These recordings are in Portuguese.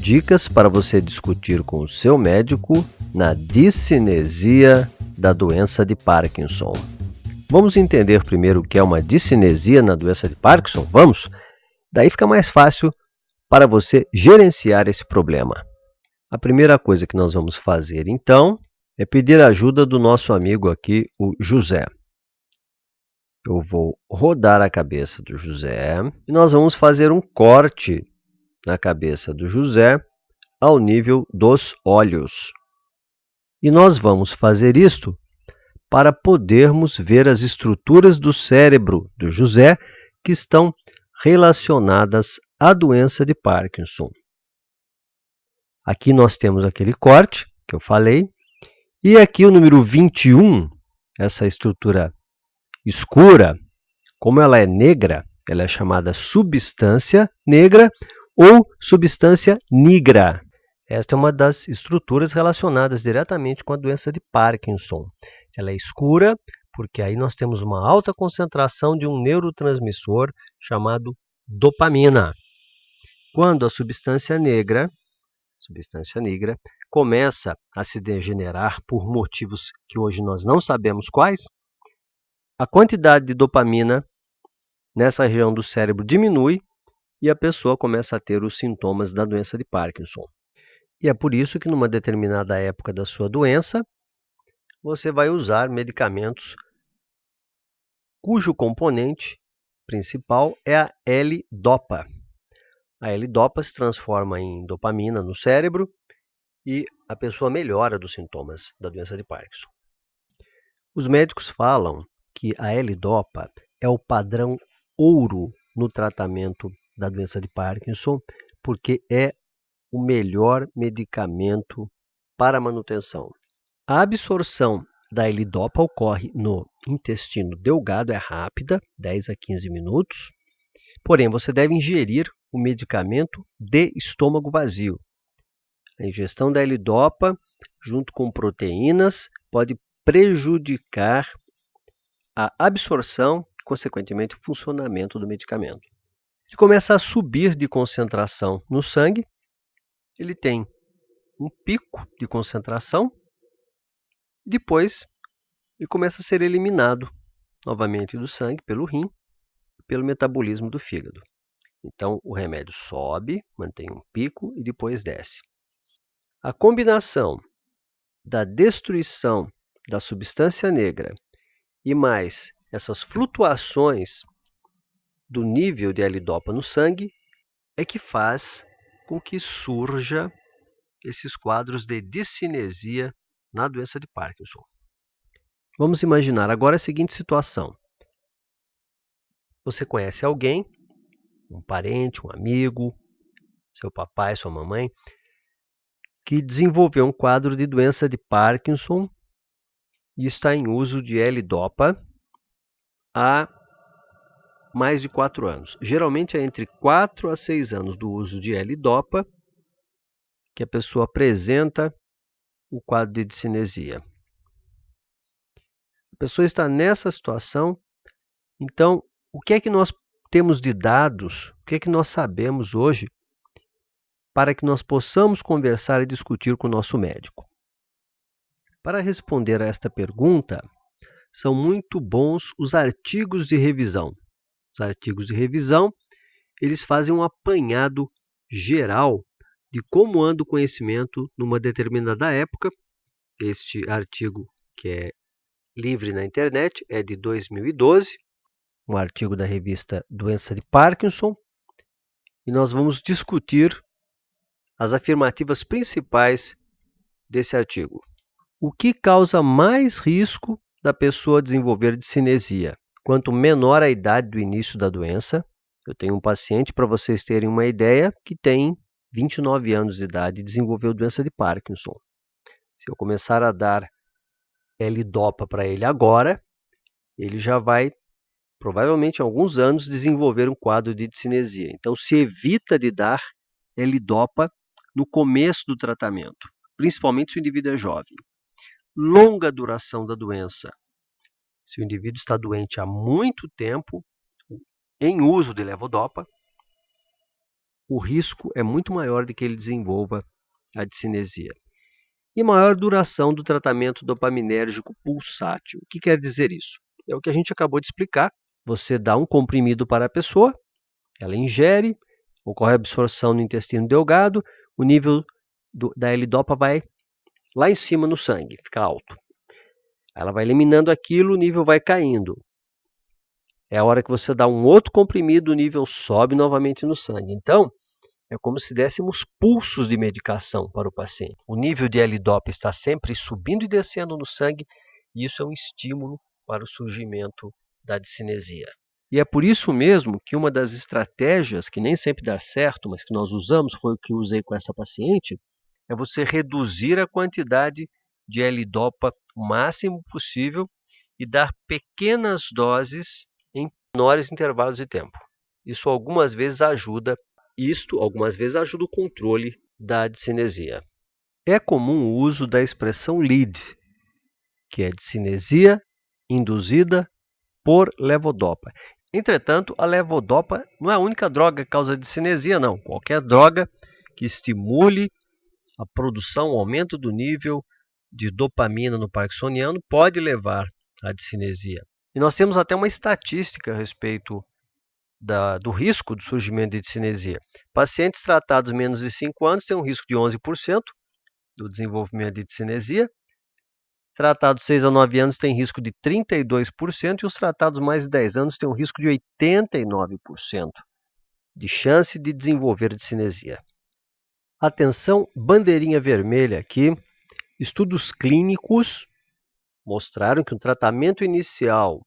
dicas para você discutir com o seu médico na discinesia da doença de Parkinson. Vamos entender primeiro o que é uma discinesia na doença de Parkinson? Vamos? Daí fica mais fácil para você gerenciar esse problema. A primeira coisa que nós vamos fazer, então, é pedir a ajuda do nosso amigo aqui, o José. Eu vou rodar a cabeça do José e nós vamos fazer um corte na cabeça do José ao nível dos olhos. E nós vamos fazer isto para podermos ver as estruturas do cérebro do José que estão relacionadas à doença de Parkinson. Aqui nós temos aquele corte que eu falei, e aqui o número 21, essa estrutura escura, como ela é negra, ela é chamada substância negra ou substância nigra. Esta é uma das estruturas relacionadas diretamente com a doença de Parkinson. Ela é escura porque aí nós temos uma alta concentração de um neurotransmissor chamado dopamina. Quando a substância negra começa a se degenerar por motivos que hoje nós não sabemos quais, a quantidade de dopamina nessa região do cérebro diminui e a pessoa começa a ter os sintomas da doença de Parkinson. E é por isso que numa determinada época da sua doença, você vai usar medicamentos cujo componente principal é a L-Dopa. A L-Dopa se transforma em dopamina no cérebro e a pessoa melhora dos sintomas da doença de Parkinson. Os médicos falam que a L-Dopa é o padrão ouro no tratamento da doença de Parkinson, porque é o melhor medicamento para a manutenção. A absorção da L-Dopa ocorre no intestino delgado, é rápida, 10 a 15 minutos, porém você deve ingerir o medicamento de estômago vazio. A ingestão da L-Dopa, junto com proteínas, pode prejudicar a absorção e, consequentemente, o funcionamento do medicamento. Ele começa a subir de concentração no sangue, ele tem um pico de concentração, depois ele começa a ser eliminado novamente do sangue pelo rim e pelo metabolismo do fígado. Então, o remédio sobe, mantém um pico e depois desce. A combinação da destruição da substância negra e mais essas flutuações do nível de L-Dopa no sangue é que faz com que surja esses quadros de discinesia na doença de Parkinson. Vamos imaginar agora a seguinte situação. Você conhece alguém, um parente, um amigo, seu papai, sua mamãe, que desenvolveu um quadro de doença de Parkinson e está em uso de L-Dopa há mais de 4 anos. Geralmente é entre 4 a 6 anos do uso de L-Dopa que a pessoa apresenta o quadro de discinesia. A pessoa está nessa situação, então o que é que nós temos de dados, o que é que nós sabemos hoje para que nós possamos conversar e discutir com o nosso médico? Para responder a esta pergunta, são muito bons os artigos de revisão. Os artigos de revisão, eles fazem um apanhado geral de como anda o conhecimento numa determinada época. Este artigo, que é livre na internet, é de 2012, um artigo da revista Doença de Parkinson, e nós vamos discutir as afirmativas principais desse artigo. O que causa mais risco da pessoa desenvolver discinesia? Quanto menor a idade do início da doença, eu tenho um paciente, para vocês terem uma ideia, que tem 29 anos de idade e desenvolveu doença de Parkinson. Se eu começar a dar L-Dopa para ele agora, ele já vai, provavelmente em alguns anos, desenvolver um quadro de discinesia. Então, se evita de dar L-Dopa no começo do tratamento, principalmente se o indivíduo é jovem. Longa duração da doença. Se o indivíduo está doente há muito tempo, em uso de levodopa, o risco é muito maior de que ele desenvolva a discinesia. E maior duração do tratamento dopaminérgico pulsátil. O que quer dizer isso? É o que a gente acabou de explicar. Você dá um comprimido para a pessoa, ela ingere, ocorre absorção no intestino delgado, o nível da L-Dopa vai lá em cima no sangue, fica alto. Ela vai eliminando aquilo, o nível vai caindo. É a hora que você dá um outro comprimido, o nível sobe novamente no sangue. Então, é como se dessemos pulsos de medicação para o paciente. O nível de L-Dopa está sempre subindo e descendo no sangue, e isso é um estímulo para o surgimento da discinesia. E é por isso mesmo que uma das estratégias, que nem sempre dá certo, mas que nós usamos, foi o que eu usei com essa paciente, é você reduzir a quantidade de L-Dopa o máximo possível e dar pequenas doses em menores intervalos de tempo. Isso algumas vezes ajuda o controle da discinesia. É comum o uso da expressão LID, que é discinesia induzida por levodopa. Entretanto, a levodopa não é a única droga que causa discinesia, não. Qualquer droga que estimule a produção, o aumento do nível de dopamina no parkinsoniano pode levar à discinesia. E nós temos até uma estatística a respeito do risco do surgimento de discinesia. Pacientes tratados menos de 5 anos têm um risco de 11% do desenvolvimento de discinesia. Tratados 6 a 9 anos têm risco de 32% e os tratados mais de 10 anos têm um risco de 89% de chance de desenvolver discinesia. Atenção, bandeirinha vermelha aqui. Estudos clínicos mostraram que o tratamento inicial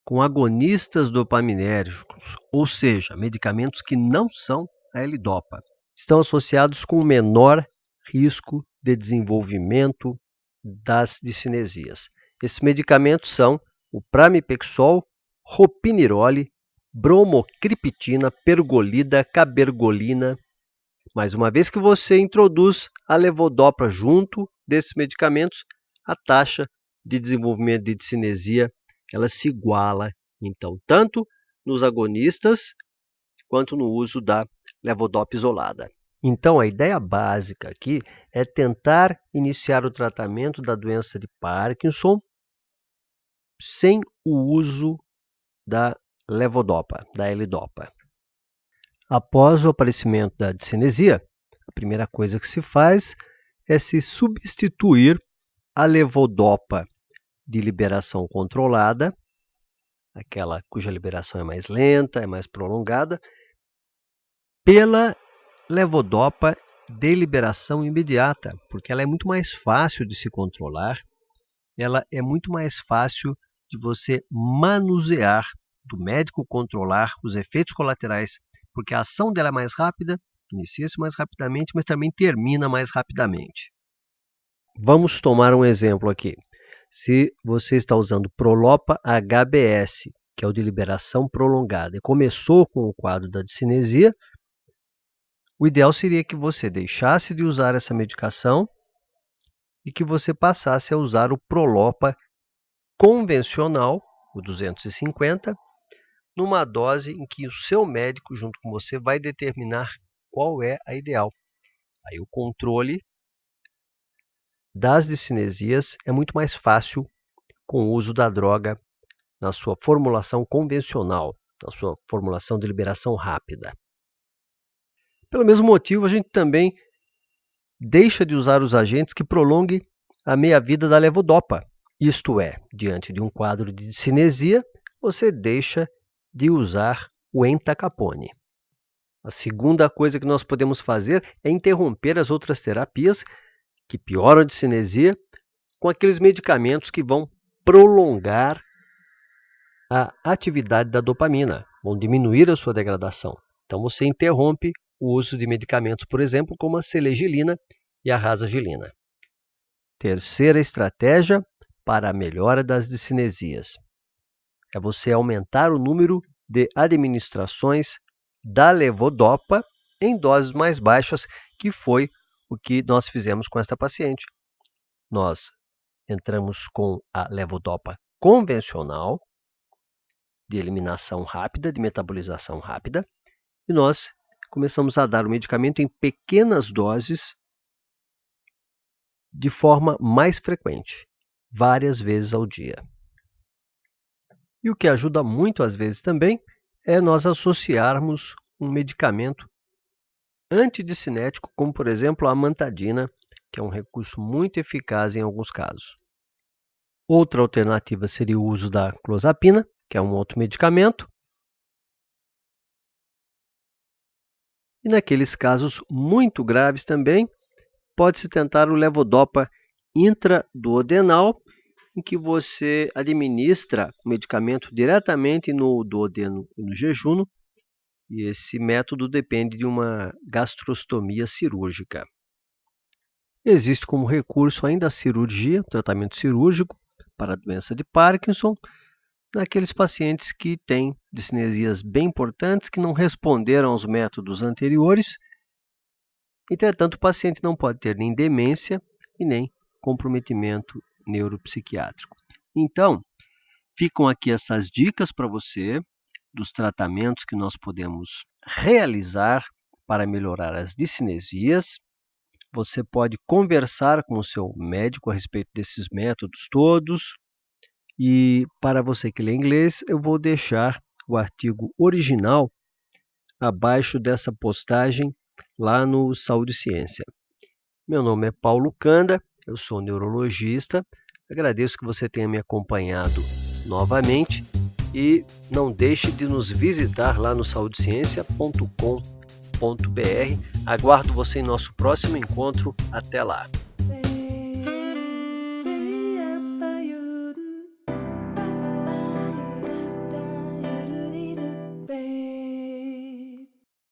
com agonistas dopaminérgicos, ou seja, medicamentos que não são a L-Dopa, estão associados com menor risco de desenvolvimento das discinesias. Esses medicamentos são o pramipexol, ropinirole, bromocriptina, pergolida, cabergolina. Mas uma vez que você introduz a levodopa junto desses medicamentos, a taxa de desenvolvimento de discinesia ela se iguala, então, tanto nos agonistas quanto no uso da levodopa isolada. Então, a ideia básica aqui é tentar iniciar o tratamento da doença de Parkinson sem o uso da levodopa, da L-Dopa. Após o aparecimento da discinesia, a primeira coisa que se faz é se substituir a levodopa de liberação controlada, aquela cuja liberação é mais lenta, é mais prolongada, pela levodopa de liberação imediata, porque ela é muito mais fácil de se controlar, ela é muito mais fácil de você manusear, do médico controlar os efeitos colaterais, porque a ação dela é mais rápida, inicia-se mais rapidamente, mas também termina mais rapidamente. Vamos tomar um exemplo aqui. Se você está usando Prolopa HBS, que é o de liberação prolongada, e começou com o quadro da discinesia, o ideal seria que você deixasse de usar essa medicação e que você passasse a usar o Prolopa convencional, o 250, numa dose em que o seu médico, junto com você, vai determinar qual é a ideal. Aí o controle das discinesias é muito mais fácil com o uso da droga na sua formulação convencional, na sua formulação de liberação rápida. Pelo mesmo motivo, a gente também deixa de usar os agentes que prolonguem a meia-vida da levodopa. Isto é, diante de um quadro de discinesia, você deixa de usar o entacapone. A segunda coisa que nós podemos fazer é interromper as outras terapias que pioram a discinesia com aqueles medicamentos que vão prolongar a atividade da dopamina, vão diminuir a sua degradação. Então você interrompe o uso de medicamentos, por exemplo, como a selegilina e a rasagilina. Terceira estratégia para a melhora das discinesias é você aumentar o número de administrações da levodopa em doses mais baixas, que foi o que nós fizemos com esta paciente. Nós entramos com a levodopa convencional, de eliminação rápida, de metabolização rápida, e nós começamos a dar o medicamento em pequenas doses de forma mais frequente, várias vezes ao dia. E o que ajuda muito às vezes também é nós associarmos um medicamento antidicinético, como por exemplo a amantadina, que é um recurso muito eficaz em alguns casos. Outra alternativa seria o uso da clozapina, que é um outro medicamento. E naqueles casos muito graves também, pode-se tentar o levodopa intraduodenal, em que você administra o medicamento diretamente no duodeno e no jejum, e esse método depende de uma gastrostomia cirúrgica. Existe como recurso ainda a cirurgia, tratamento cirúrgico para a doença de Parkinson, naqueles pacientes que têm discinesias bem importantes, que não responderam aos métodos anteriores. Entretanto, o paciente não pode ter nem demência e nem comprometimento neuropsiquiátrico. Então, ficam aqui essas dicas para você dos tratamentos que nós podemos realizar para melhorar as discinesias. Você pode conversar com o seu médico a respeito desses métodos todos. E para você que lê inglês, eu vou deixar o artigo original abaixo dessa postagem lá no Saúde e Ciência. Meu nome é Paulo Canda, eu sou neurologista. Agradeço que você tenha me acompanhado novamente e não deixe de nos visitar lá no saudeciencia.com.br. Aguardo você em nosso próximo encontro. Até lá!